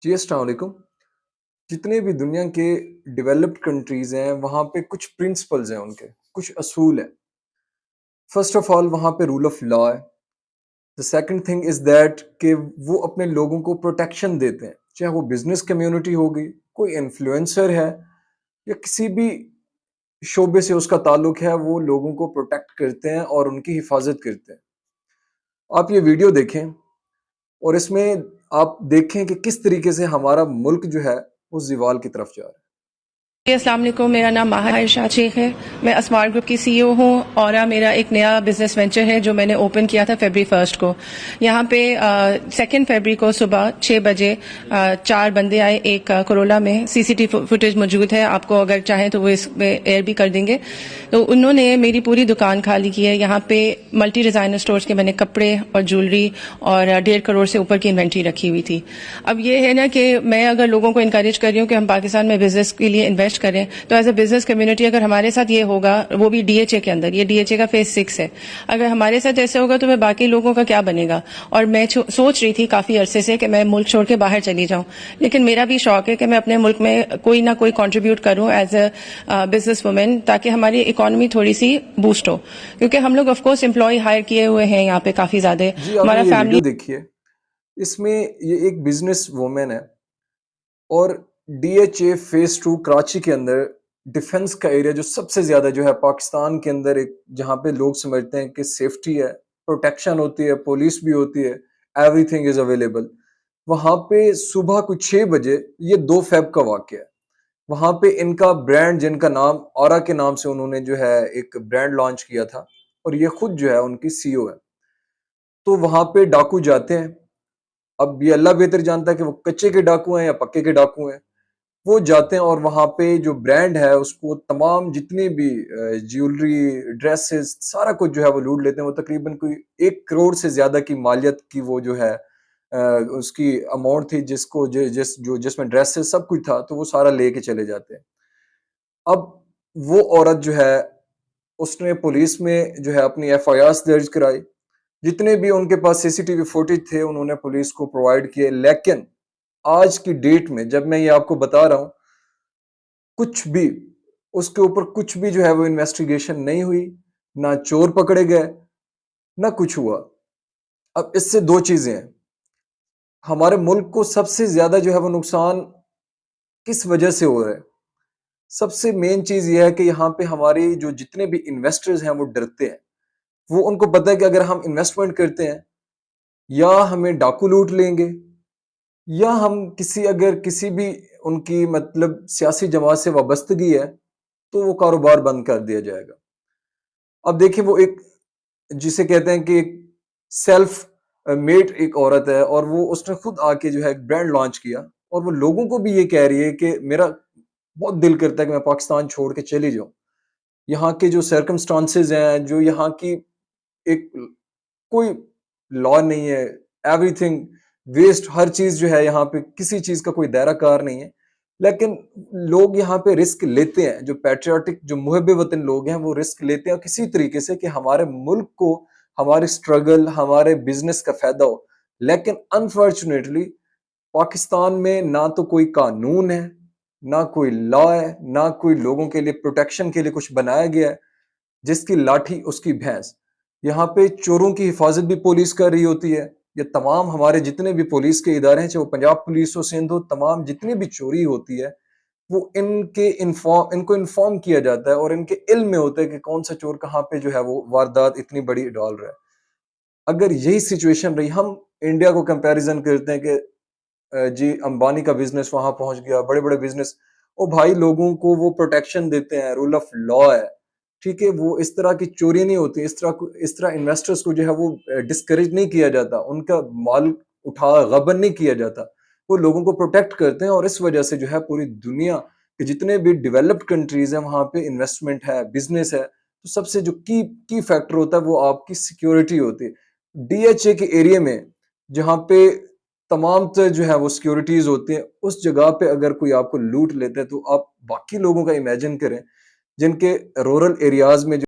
جی السلام علیکم۔ جتنے بھی دنیا کے ڈیولپڈ کنٹریز ہیں وہاں پہ کچھ پرنسپلز ہیں، ان کے کچھ اصول ہیں۔ فرسٹ آف آل وہاں پہ رول آف لا ہے۔ The second thing is that کہ وہ اپنے لوگوں کو پروٹیکشن دیتے ہیں، چاہے وہ بزنس کمیونٹی ہوگی، کوئی انفلوئنسر ہے یا کسی بھی شعبے سے اس کا تعلق ہے، وہ لوگوں کو پروٹیکٹ کرتے ہیں اور ان کی حفاظت کرتے ہیں۔ آپ یہ ویڈیو دیکھیں اور اس میں آپ دیکھیں کہ کس طریقے سے ہمارا ملک جو ہے وہ زوال کی طرف جا رہا ہے۔ السلام علیکم، میرا نام ماہر ارشاد شیخ ہے۔ میں اسمارٹ گروپ کی سی ای او ہوں اور میرا ایک نیا بزنس وینچر ہے جو میں نے اوپن کیا تھا فیبری 1 کو۔ یہاں پہ 2 فیبری کو صبح 6 بجے 4 بندے آئے ایک کرولا میں۔ سی سی ٹی فوٹیج موجود ہے، آپ کو اگر چاہیں تو وہ اس میں ایئر بھی کر دیں گے۔ تو انہوں نے میری پوری دکان خالی کی ہے۔ یہاں پہ ملٹی ڈیزائنر سٹورز کے میں نے کپڑے اور جویلری اور 1.5 کروڑ سے اوپر کی انوینٹری رکھی ہوئی تھی۔ اب یہ ہے نا کہ میں اگر لوگوں کو انکریج کر رہی ہوں کہ ہم پاکستان میں بزنس کے لیے انویسٹ کریں، تو ایز اے بزنس کمیونٹی اگر ہمارے ساتھ یہ ہوگا، وہ بھی ڈی ایچ اے کے اندر، یہ ڈی ایچ اے کا فیز 6 ہے، اگر ہمارے ساتھ ایسے ہوگا تو میں باقی لوگوں کا کیا بنے گا۔ اور میں سوچ رہی تھی کافی عرصے سے کہ میں ملک چھوڑ کے باہر چلی جاؤں، لیکن میرا بھی شوق ہے کہ میں اپنے ملک میں کوئی نہ کوئی کنٹریبیوٹ کروں ایز اے بزنس وومن، تاکہ ہماری اکانومی تھوڑی سی بوسٹ ہو، کیونکہ ہم لوگ آف کورس امپلائی ہائر کیے ہوئے ہیں یہاں پہ کافی زیادہ، جی آپ نے ہمارا یہ فیملی۔ ویڈیو دیکھی ہے، اس میں یہ ایک بزنس وومن ہے اور D H A phase 2 Karachi کے اندر ڈیفنس کا ایریا جو سب سے زیادہ جو ہے پاکستان کے اندر، ایک جہاں پہ لوگ سمجھتے ہیں کہ سیفٹی ہے، پروٹیکشن ہوتی ہے، پولیس بھی ہوتی ہے، ایوری تھنگ از اویلیبل، وہاں پہ صبح کو 6 بجے، یہ 2 فیب کا واقعہ ہے، وہاں پہ ان کا برانڈ جن کا نام اورا کے نام سے انہوں نے جو ہے ایک برانڈ لانچ کیا تھا، اور یہ خود جو ہے ان کی سی او ہے۔ تو وہاں پہ ڈاکو جاتے ہیں، اب یہ اللہ بہتر جانتا ہے کہ وہ کچے کے ڈاکو ہیں یا پکے کے ڈاکو ہیں، وہ جاتے ہیں اور وہاں پہ جو برانڈ ہے اس کو تمام جتنی بھی جیولری، ڈریسز، سارا کچھ جو ہے وہ لوٹ لیتے ہیں۔ وہ تقریباً کوئی 1 کروڑ سے زیادہ کی مالیت کی وہ جو ہے اس کی اماؤنٹ تھی، جس میں ڈریسز سب کچھ تھا، تو وہ سارا لے کے چلے جاتے ہیں۔ اب وہ عورت جو ہے اس نے پولیس میں جو ہے اپنی ایف آئی آر درج کرائی، جتنے بھی ان کے پاس سی سی ٹی وی فوٹیج تھے انہوں نے پولیس کو پرووائڈ کیے، لیکن آج کی ڈیٹ میں جب میں یہ آپ کو بتا رہا ہوں، کچھ بھی اس کے اوپر کچھ بھی جو ہے وہ انویسٹیگیشن نہیں ہوئی، نہ چور پکڑے گئے، نہ کچھ ہوا۔ اب اس سے 2 چیزیں ہیں، ہمارے ملک کو سب سے زیادہ جو ہے وہ نقصان کس وجہ سے ہو رہا ہے؟ سب سے مین چیز یہ ہے کہ یہاں پہ ہماری جو جتنے بھی انویسٹرز ہیں وہ ڈرتے ہیں، وہ ان کو پتہ ہے کہ اگر ہم انویسٹمنٹ کرتے ہیں یا ہمیں ڈاکو لوٹ لیں گے، یا ہم اگر کسی بھی ان کی مطلب سیاسی جماعت سے وابستگی ہے تو وہ کاروبار بند کر دیا جائے گا۔ اب دیکھیں وہ ایک جسے کہتے ہیں کہ ایک سیلف میڈ ایک عورت ہے، اور وہ اس نے خود آ کے جو ہے ایک برانڈ لانچ کیا، اور وہ لوگوں کو بھی یہ کہہ رہی ہے کہ میرا بہت دل کرتا ہے کہ میں پاکستان چھوڑ کے چلی جاؤں، یہاں کے جو سرکمسٹانسز ہیں، جو یہاں کی ایک کوئی لا نہیں ہے، ایوری تھنگ ویسٹ، ہر چیز جو ہے یہاں پہ کسی چیز کا کوئی دائرہ کار نہیں ہے، لیکن لوگ یہاں پہ رسک لیتے ہیں، جو پیٹریوٹک جو محب وطن لوگ ہیں وہ رسک لیتے ہیں کسی طریقے سے کہ ہمارے ملک کو، ہماری سٹرگل، ہمارے بزنس کا فائدہ ہو۔ لیکن انفارچونیٹلی پاکستان میں نہ تو کوئی قانون ہے، نہ کوئی لا ہے، نہ کوئی لوگوں کے لیے پروٹیکشن کے لیے کچھ بنایا گیا ہے، جس کی لاٹھی اس کی بھینس۔ یہاں پہ چوروں کی حفاظت بھی پولیس کر رہی ہوتی ہے، یہ تمام ہمارے جتنے بھی پولیس کے ادارے ہیں، چاہے وہ پنجاب پولیس ہو، سندھ ہو، تمام جتنی بھی چوری ہوتی ہے وہ ان کو انفارم کیا جاتا ہے، اور ان کے علم میں ہوتا ہے کہ کون سا چور کہاں پہ جو ہے وہ واردات اتنی بڑی ڈال رہا ہے۔ اگر یہی سچویشن رہی، ہم انڈیا کو کمپیریزن کرتے ہیں کہ جی امبانی کا بزنس وہاں پہنچ گیا، بڑے بڑے بزنس، او بھائی لوگوں کو وہ پروٹیکشن دیتے ہیں، رول آف لا ہے، ٹھیک ہے، وہ اس طرح کی چوری نہیں ہوتی، اس طرح انویسٹرز کو جو ہے وہ ڈسکریج نہیں کیا جاتا، ان کا مال غبن نہیں کیا جاتا، وہ لوگوں کو پروٹیکٹ کرتے ہیں، اور اس وجہ سے جو ہے پوری دنیا کے جتنے بھی ڈیولپڈ کنٹریز ہیں وہاں پہ انویسٹمنٹ ہے، بزنس ہے، تو سب سے جو کی فیکٹر ہوتا ہے وہ آپ کی سیکیورٹی ہوتی ہے۔ ڈی ایچ اے کے ایریا میں جہاں پہ تمام جو ہے وہ سیکیورٹیز ہوتی ہیں، اس جگہ پہ اگر کوئی آپ کو لوٹ لیتا ہے تو آپ باقی لوگوں کا امیجن کریں جن کے رورل ایریاز میں